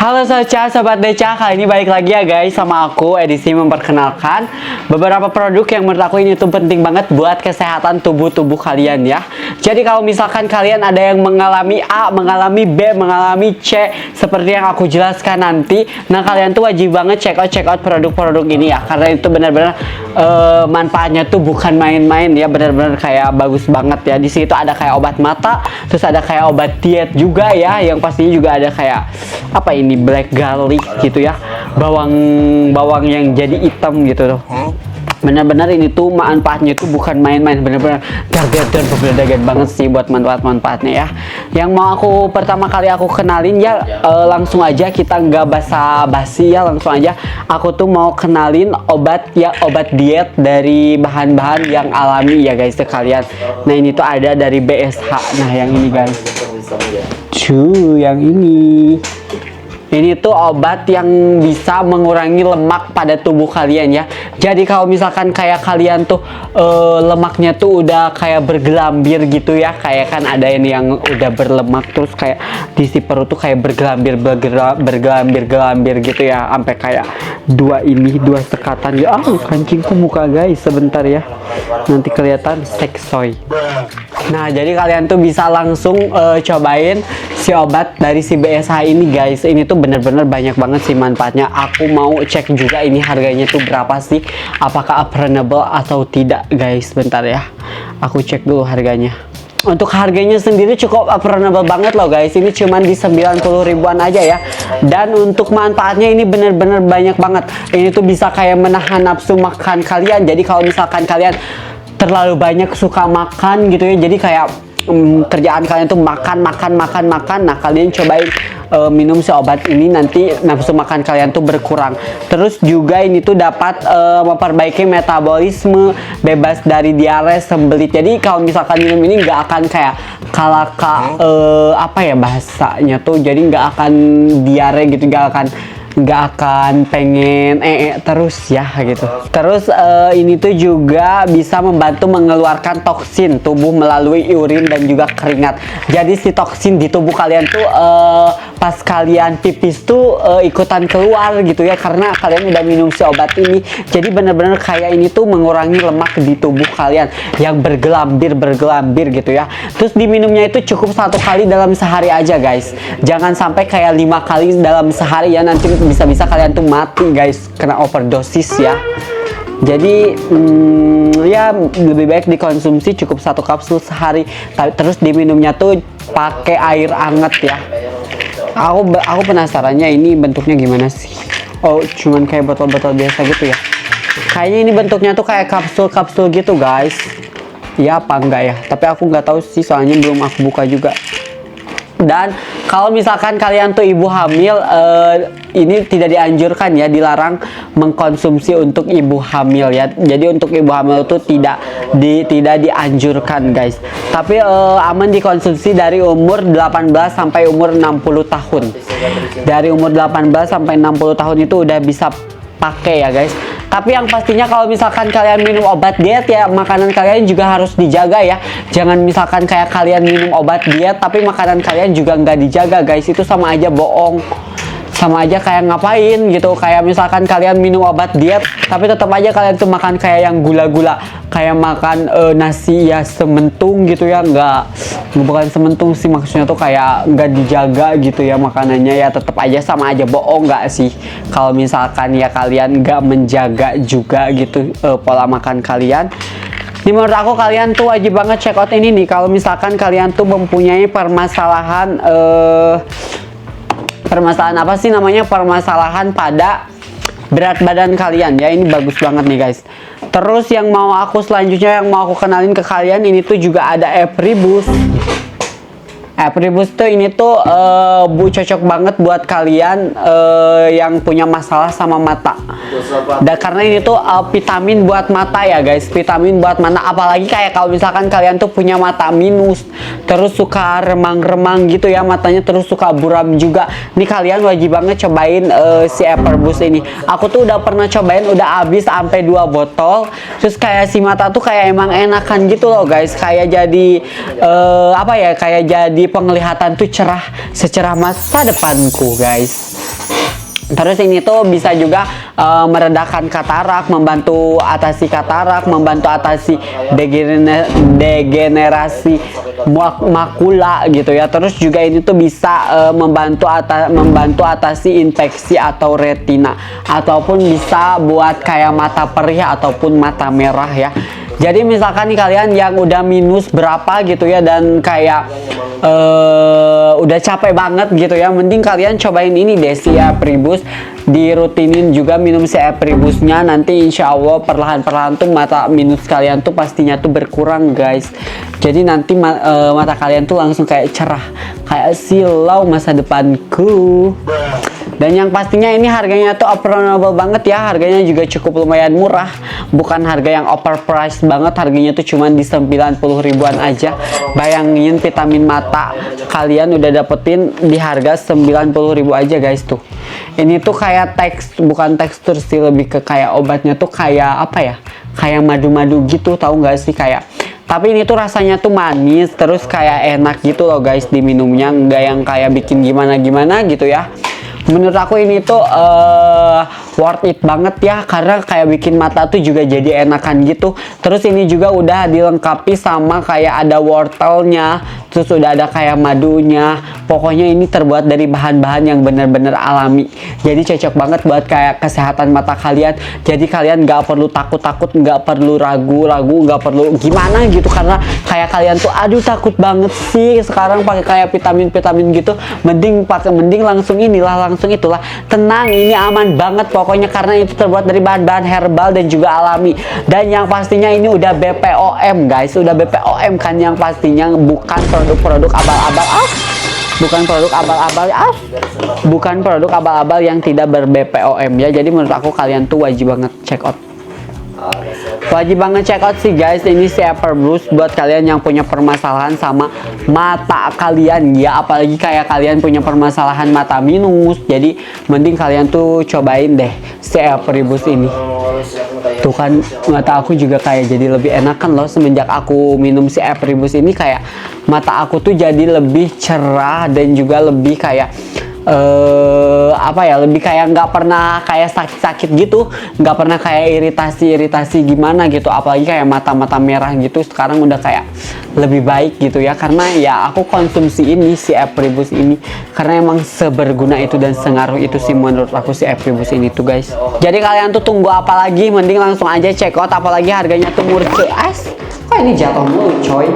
Halo Sobat Deca, kali ini balik lagi ya guys sama aku edisi memperkenalkan beberapa produk yang menurut aku ini tuh penting banget buat kesehatan tubuh kalian ya. Jadi kalau misalkan kalian ada yang mengalami A, mengalami B, mengalami C seperti yang aku jelaskan nanti, nah kalian tuh wajib banget check out produk-produk ini ya, karena itu benar-benar manfaatnya tuh bukan main-main ya, benar-benar kayak bagus banget ya. Di situ ada kayak obat mata, terus ada kayak obat diet juga ya, yang pastinya juga ada kayak apa ini, black garlic gitu ya, bawang yang jadi hitam gitu loh. Benar-benar ini tuh manfaatnya tuh bukan main-main, benar-benar gargantuan berbeda banget sih buat manfaatnya ya. Yang mau aku pertama kali aku kenalin ya, langsung aja kita nggak basa-basi ya, langsung aja aku tuh mau kenalin obat diet dari bahan-bahan yang alami ya guys sekalian. Nah ini tuh ada dari BSH. Nah yang ini guys, yang ini tuh obat yang bisa mengurangi lemak pada tubuh kalian ya. Jadi kalau misalkan kayak kalian tuh lemaknya tuh udah kayak bergelambir gitu ya, kayak kan ada ini yang udah berlemak terus kayak di si perut tuh kayak bergelambir gitu ya, sampai kayak dua sekatan ya. Kancingku muka guys, sebentar ya, nanti kelihatan seksoy. Nah jadi kalian tuh bisa langsung cobain si obat dari si BSH ini guys. Ini tuh bener-bener banyak banget sih manfaatnya. Aku mau cek juga ini harganya tuh berapa sih, apakah affordable atau tidak guys. Bentar ya, aku cek dulu harganya. Untuk harganya sendiri cukup affordable banget loh guys. Ini cuman di 90 ribuan aja ya. Dan untuk manfaatnya ini bener-bener banyak banget. Ini tuh bisa kayak menahan nafsu makan kalian. Jadi kalau misalkan kalian terlalu banyak suka makan gitu ya, jadi kayak kerjaan kalian tuh makan. Nah kalian cobain minum si obat ini, nanti nafsu makan kalian tuh berkurang. Terus juga ini tuh dapat memperbaiki metabolisme, bebas dari diare, sembelit. Jadi kalau misalkan minum ini nggak akan kayak apa ya bahasanya tuh, jadi nggak akan diare gitu, nggak akan pengen terus ya gitu. Terus ini tuh juga bisa membantu mengeluarkan toksin tubuh melalui urin dan juga keringat. Jadi si toksin di tubuh kalian tuh pas kalian pipis tuh ikutan keluar gitu ya, karena kalian udah minum si obat ini. Jadi bener-bener kayak ini tuh mengurangi lemak di tubuh kalian yang bergelambir gitu ya. Terus diminumnya itu cukup 1 kali dalam sehari aja guys, jangan sampai kayak 5 kali dalam sehari ya, nanti bisa kalian tuh mati guys, kena overdosis ya. Jadi ya lebih baik dikonsumsi cukup 1 kapsul sehari, terus diminumnya tuh pakai air hangat ya. Aku penasarannya ini bentuknya gimana sih. Oh cuman kayak botol-botol biasa gitu ya. Kayaknya ini bentuknya tuh kayak kapsul gitu guys. Ya apa enggak ya, tapi aku nggak tahu sih, soalnya belum aku buka juga. Dan kalau misalkan kalian tuh ibu hamil, ini tidak dianjurkan ya, dilarang mengkonsumsi untuk ibu hamil ya. Jadi untuk ibu hamil itu tidak dianjurkan guys. Tapi aman dikonsumsi dari umur 18 sampai umur 60 tahun. Dari umur 18 sampai 60 tahun itu udah bisa pakai ya guys. Tapi yang pastinya kalau misalkan kalian minum obat diet ya, makanan kalian juga harus dijaga ya. Jangan misalkan kayak kalian minum obat diet tapi makanan kalian juga nggak dijaga guys, itu sama aja bohong. Sama aja kayak ngapain gitu. Kayak misalkan kalian minum obat diet tapi tetap aja kalian tuh makan kayak yang gula-gula, kayak makan nasi ya sementung gitu ya, bukan sementung sih, maksudnya tuh kayak nggak dijaga gitu ya makanannya ya, tetap aja sama aja bohong nggak sih kalau misalkan ya kalian nggak menjaga juga gitu pola makan kalian. Menurut aku kalian tuh wajib banget check out ini nih kalau misalkan kalian tuh mempunyai permasalahan apa sih namanya, permasalahan pada berat badan kalian ya. Ini bagus banget nih guys. Terus yang mau aku selanjutnya, yang mau aku kenalin ke kalian, ini tuh juga ada Apribus. Apribus tuh ini tuh cocok banget buat kalian yang punya masalah sama mata. Dan karena ini tuh vitamin buat mata ya guys, vitamin buat mata. Apalagi kayak kalau misalkan kalian tuh punya mata minus, terus suka remang-remang gitu ya matanya, terus suka buram juga. Nih kalian wajib banget cobain si Apribus ini. Aku tuh udah pernah cobain, udah habis sampai 2 botol. Terus kayak si mata tuh kayak emang enakan gitu loh guys, kayak jadi apa ya, kayak jadi penglihatan tuh cerah, secerah masa depanku guys. Terus ini tuh bisa juga meredakan katarak, membantu atasi katarak, membantu atasi degenerasi makula gitu ya. Terus juga ini tuh bisa membantu atasi infeksi atau retina, ataupun bisa buat kayak mata perih ataupun mata merah ya. Jadi misalkan nih kalian yang udah minus berapa gitu ya, dan kayak udah capek banget gitu ya, mending kalian cobain ini deh, si Apribus. Dirutinin juga minum si Apribusnya, nanti insya Allah perlahan-perlahan tuh mata minus kalian tuh pastinya tuh berkurang guys. Jadi nanti mata kalian tuh langsung kayak cerah, kayak silau masa depanku. Dan yang pastinya ini harganya tuh affordable banget ya, harganya juga cukup lumayan murah, bukan harga yang overpriced banget, harganya tuh cuma di 90 ribuan aja. Bayangin vitamin mata kalian udah dapetin di harga 90 ribu aja guys tuh. Ini tuh kayak bukan tekstur sih, lebih ke kayak obatnya tuh kayak apa ya, kayak madu-madu gitu, tahu nggak sih kayak. Tapi ini tuh rasanya tuh manis, terus kayak enak gitu loh guys diminumnya, nggak yang kayak bikin gimana-gimana gitu ya. Menurut aku ini tuh worth it banget ya, karena kayak bikin mata tuh juga jadi enakan gitu. Terus ini juga udah dilengkapi sama kayak ada wortelnya, terus udah ada kayak madunya. Pokoknya ini terbuat dari bahan-bahan yang bener-bener alami, jadi cocok banget buat kayak kesehatan mata kalian. Jadi kalian nggak perlu takut-takut, nggak perlu ragu-ragu, nggak perlu gimana gitu, karena kayak kalian tuh aduh takut banget sih sekarang pakai kayak vitamin-vitamin gitu. Mending langsung langsung itulah, tenang, ini aman banget pokoknya, karena itu terbuat dari bahan-bahan herbal dan juga alami. Dan yang pastinya ini udah BPOM guys, udah BPOM kan, yang pastinya bukan produk-produk abal-abal, bukan produk abal-abal yang tidak ber-BPOM ya. Jadi menurut aku kalian tuh wajib banget check out. Wajib banget check out sih guys, ini si Apribus buat kalian yang punya permasalahan sama mata kalian ya, apalagi kayak kalian punya permasalahan mata minus. Jadi mending kalian tuh cobain deh si Apribus ini. Tuh kan mata aku juga kayak jadi lebih enakan loh semenjak aku minum si Apribus ini, kayak mata aku tuh jadi lebih cerah dan juga lebih kayak apa ya, lebih kayak nggak pernah kayak sakit-sakit gitu, nggak pernah kayak iritasi gimana gitu, apalagi kayak mata-mata merah gitu. Sekarang udah kayak lebih baik gitu ya, karena ya aku konsumsi ini si Apribus ini karena emang seberguna itu dan sengaruh itu sih menurut aku si Apribus ini tuh guys. Jadi kalian tuh tunggu apa lagi, mending langsung aja check out, apalagi harganya tuh murah. Kok ini jatuh mulu coy.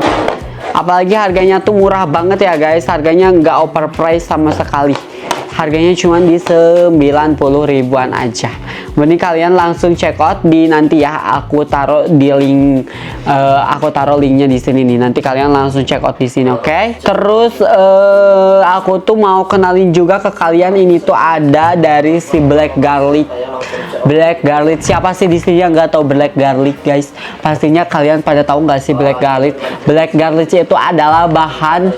Apalagi harganya tuh murah banget ya guys, harganya nggak overpriced sama sekali. Harganya cuma di 90 ribuan aja. Mending kalian langsung check out di nanti ya, aku taruh di link, aku taruh linknya di sini nih. Nanti kalian langsung check out di sini, oke? Terus aku tuh mau kenalin juga ke kalian, ini tuh ada dari si Black Garlic. Black Garlic, siapa sih di sini yang nggak tahu Black Garlic guys? Pastinya kalian pada tahu nggak sih Black Garlic? Black Garlic itu adalah bahan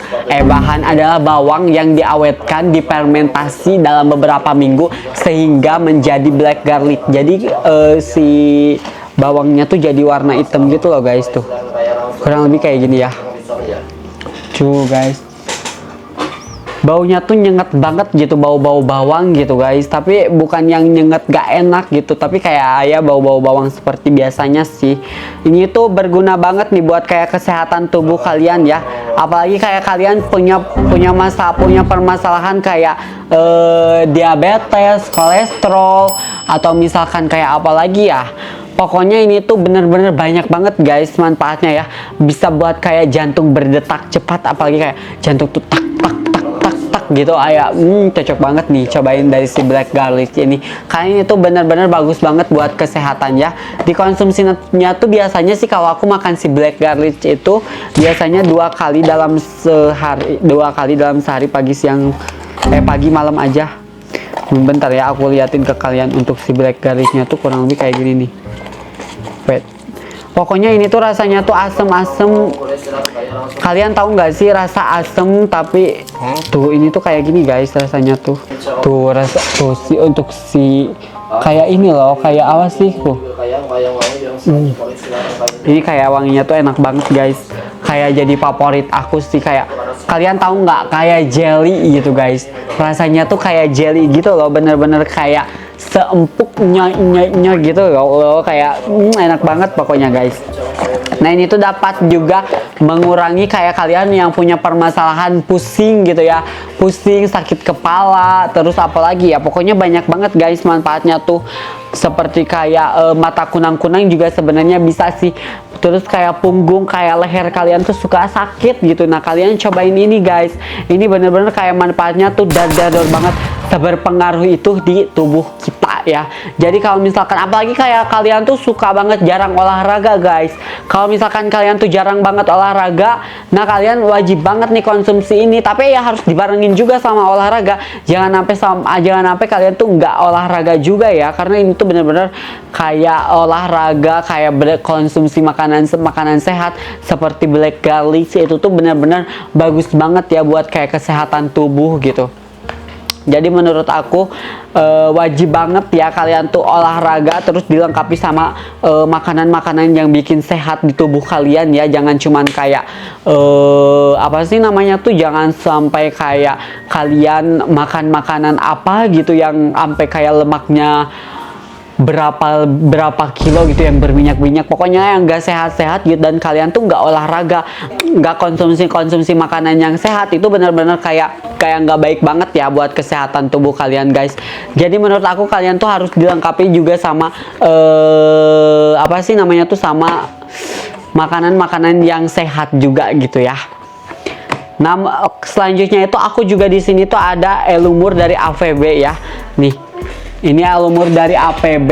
adalah bawang yang diawetkan, difermentasi dalam beberapa minggu sehingga menjadi black garlic. Jadi si bawangnya tuh jadi warna hitam gitu loh guys, tuh kurang lebih kayak gini ya. Tuh guys, baunya tuh nyengat banget gitu, bau-bau bawang gitu guys, tapi bukan yang nyengat gak enak gitu, tapi kayak ya bau-bau bawang seperti biasanya sih. Ini tuh berguna banget nih buat kayak kesehatan tubuh kalian ya, apalagi kayak kalian punya permasalahan kayak diabetes, kolesterol, atau misalkan kayak apa lagi ya. Pokoknya ini tuh bener-bener banyak banget guys manfaatnya ya, bisa buat kayak jantung berdetak cepat, apalagi kayak jantung tuh tak gitu, cocok banget nih, cobain dari si Black Garlic ini. Kayaknya itu bener-bener bagus banget buat kesehatan ya. Dikonsumsinya tuh biasanya sih kalau aku makan si Black Garlic itu biasanya 2 kali dalam sehari, pagi siang, pagi malam aja. Bentar ya, aku liatin ke kalian untuk si Black Garlicnya tuh kurang lebih kayak gini nih. Wait. Pokoknya ini tuh rasanya tuh asem-asem. Kalian tahu nggak sih rasa asem, tapi tuh ini tuh kayak gini guys rasanya tuh. Tuh rasa tuh si untuk si kayak ini loh, kayak apa sih tuh. Ini kayak wanginya tuh enak banget guys. kayak jadi favorit aku sih. Kayak kalian tahu nggak, kayak jelly gitu guys, rasanya tuh kayak jelly gitu loh, bener-bener kayak seempuk nyoy gitu loh, kayak enak banget pokoknya guys. Nah ini tuh dapat juga mengurangi kayak kalian yang punya permasalahan pusing gitu ya, pusing, sakit kepala, terus apalagi ya, pokoknya banyak banget guys manfaatnya tuh. Seperti kayak mata kunang-kunang juga sebenarnya bisa sih. Terus kayak punggung, kayak leher kalian tuh suka sakit gitu. Nah kalian cobain ini guys, ini bener-bener kayak manfaatnya tuh dadar banget, berpengaruh itu di tubuh kita ya. Jadi kalau misalkan apalagi kayak kalian tuh suka banget jarang olahraga guys, kalau misalkan kalian tuh jarang banget olahraga, nah kalian wajib banget nih konsumsi ini. Tapi ya harus dibarengin juga sama olahraga, jangan sampai kalian tuh nggak olahraga juga ya, karena ini tuh bener-bener kayak olahraga, kayak konsumsi makanan sehat seperti black garlic itu tuh bener-bener bagus banget ya buat kayak kesehatan tubuh gitu. Jadi menurut aku wajib banget ya kalian tuh olahraga, terus dilengkapi sama makanan-makanan yang bikin sehat di tubuh kalian ya. Jangan cuman kayak apa sih namanya tuh, jangan sampai kayak kalian makan makanan apa gitu yang sampai kayak lemaknya berapa kilo gitu, yang berminyak-minyak, pokoknya yang gak sehat-sehat gitu. Dan kalian tuh nggak olahraga, nggak konsumsi makanan yang sehat, itu benar-benar kayak nggak baik banget ya buat kesehatan tubuh kalian guys. Jadi menurut aku kalian tuh harus dilengkapi juga sama apa sih namanya tuh, sama makanan-makanan yang sehat juga gitu ya. Nah selanjutnya itu aku juga di sini tuh ada Elumur dari AVB ya. Nih, ini Elumur dari AVB.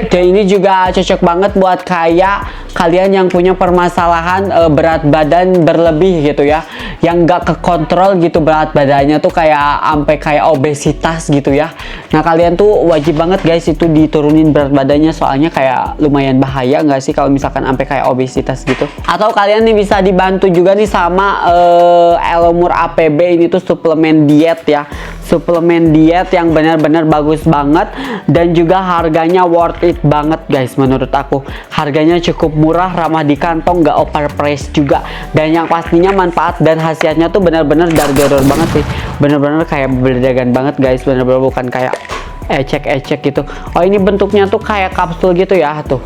Dan ini juga cocok banget buat kayak kalian yang punya permasalahan berat badan berlebih gitu ya, yang gak kekontrol gitu berat badannya tuh, kayak sampai kayak obesitas gitu ya. Nah kalian tuh wajib banget guys itu diturunin berat badannya, soalnya kayak lumayan bahaya nggak sih kalau misalkan sampai kayak obesitas gitu. Atau kalian nih bisa dibantu juga nih sama Elumur APB, ini tuh suplemen diet ya, suplemen diet yang benar-benar bagus banget dan juga harganya worth it banget guys. Menurut aku harganya cukup murah, ramah di kantong, gak overprice juga, dan yang pastinya manfaat dan khasiatnya tuh benar-benar dar-dar banget sih, benar-benar kayak berdagang banget guys, benar-benar bukan kayak ecek-ecek gitu. Oh ini bentuknya tuh kayak kapsul gitu ya tuh,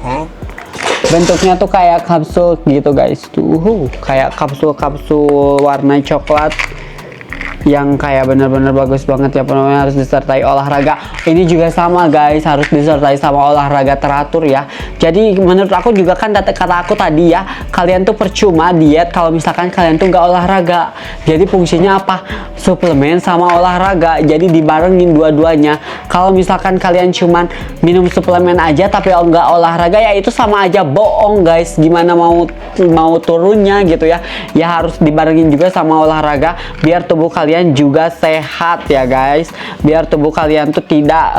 bentuknya tuh kayak kapsul gitu guys tuh, kayak kapsul warna coklat yang kayak bener-bener bagus banget ya. Pokoknya harus disertai olahraga. Ini juga sama guys, harus disertai sama olahraga teratur ya. Jadi menurut aku juga kan kata aku tadi ya, kalian tuh percuma diet kalau misalkan kalian tuh nggak olahraga. Jadi fungsinya apa? Suplemen sama olahraga, jadi dibarengin dua-duanya. Kalau misalkan kalian cuman minum suplemen aja tapi nggak olahraga, ya itu sama aja bohong guys. Gimana mau turunnya gitu ya, ya harus dibarengin juga sama olahraga biar tubuh kalian juga sehat ya guys, biar tubuh kalian tuh tidak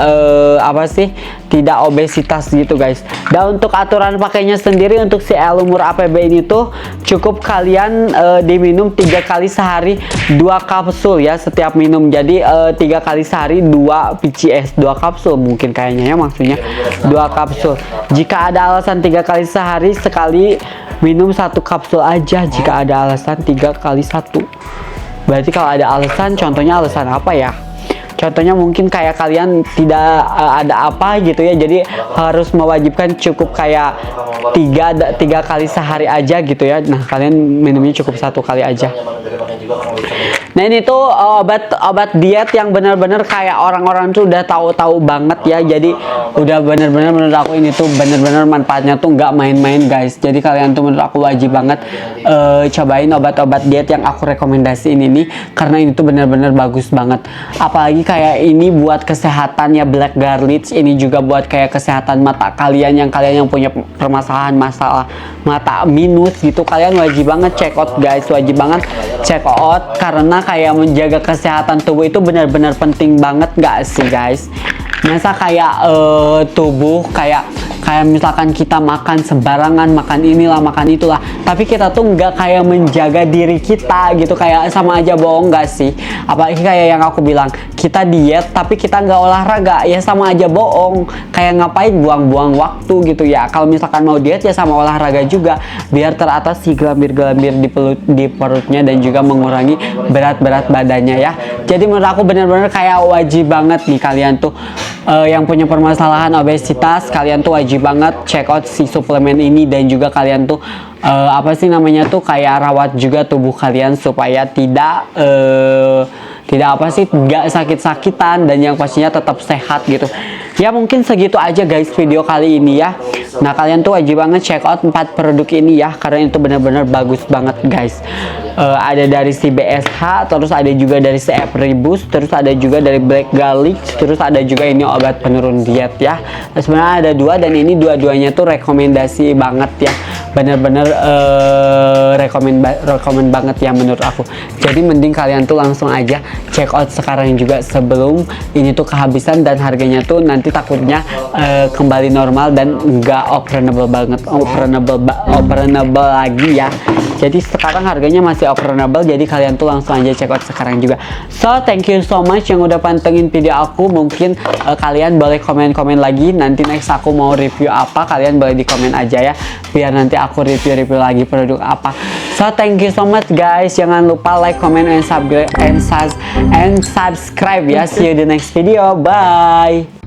tidak obesitas gitu guys. Dan untuk aturan pakainya sendiri untuk si Elumur APB ini tuh cukup kalian diminum 3 kali sehari 2 kapsul ya setiap minum. Jadi 3 kali sehari 2 PCS, 2 kapsul mungkin kayaknya ya, maksudnya 2 kapsul. Jika ada alasan 3 kali sehari, sekali minum 1 kapsul aja. Jika ada alasan 3 kali 1. Berarti kalau ada alasan, contohnya alasan apa ya? Contohnya mungkin kayak kalian tidak ada apa gitu ya, jadi harus mewajibkan cukup kayak 3 kali sehari aja gitu ya. Nah kalian minumnya cukup 1 kali aja. Nah ini tuh obat diet yang bener-bener kayak orang-orang tuh udah tahu-tahu banget ya. Jadi udah bener-bener menurut aku ini tuh bener-bener manfaatnya tuh nggak main-main guys. Jadi kalian tuh menurut aku wajib banget cobain obat-obat diet yang aku rekomendasiin ini, karena ini tuh bener-bener bagus banget. Apalagi kayak ini buat kesehatan ya, black garlic ini juga buat kayak kesehatan mata kalian, yang punya permasalahan masalah mata minus gitu. Kalian wajib banget check out guys, wajib banget check out, karena kayak menjaga kesehatan tubuh itu benar-benar penting banget gak sih guys. Masa kayak tubuh kayak kayak misalkan kita makan sembarangan, makan inilah makan itulah, tapi kita tuh nggak kayak menjaga diri kita gitu, kayak sama aja bohong gak sih? Apalagi kayak yang aku bilang, kita diet tapi kita nggak olahraga, ya sama aja bohong. Kayak ngapain buang-buang waktu gitu ya. Kalau misalkan mau diet ya sama olahraga juga, biar teratasi gelambir-gelambir di perutnya dan juga mengurangi berat-berat badannya ya. Jadi menurut aku benar-benar kayak wajib banget nih kalian tuh yang punya permasalahan obesitas, kalian tuh wajib banget check out si suplemen ini, dan juga kalian tuh apa sih namanya tuh kayak rawat juga tubuh kalian supaya tidak apa sih, nggak sakit-sakitan, dan yang pastinya tetap sehat gitu ya. Mungkin segitu aja guys video kali ini ya. Nah kalian tuh wajib banget check out 4 produk ini ya, karena itu benar-benar bagus banget guys. Ada dari si BSH, terus ada juga dari si Epribus, terus ada juga dari Black Garlic, terus ada juga ini obat penurun diet ya. Nah, sebenarnya ada 2, dan ini dua-duanya tuh rekomendasi banget ya, bener-bener rekomend banget ya menurut aku. Jadi mending kalian tuh langsung aja check out sekarang juga sebelum ini tuh kehabisan, dan harganya tuh nanti takutnya kembali normal dan nggak operable lagi ya. Jadi sekarang harganya masih operable, jadi kalian tuh langsung aja check out sekarang juga. So thank you so much yang udah pantengin video aku. Mungkin kalian boleh komen-komen lagi, nanti next aku mau review apa, kalian boleh di komen aja ya, biar nanti aku review lagi produk apa. So thank you so much guys, jangan lupa like, comment, and subscribe ya. See you di next video, bye.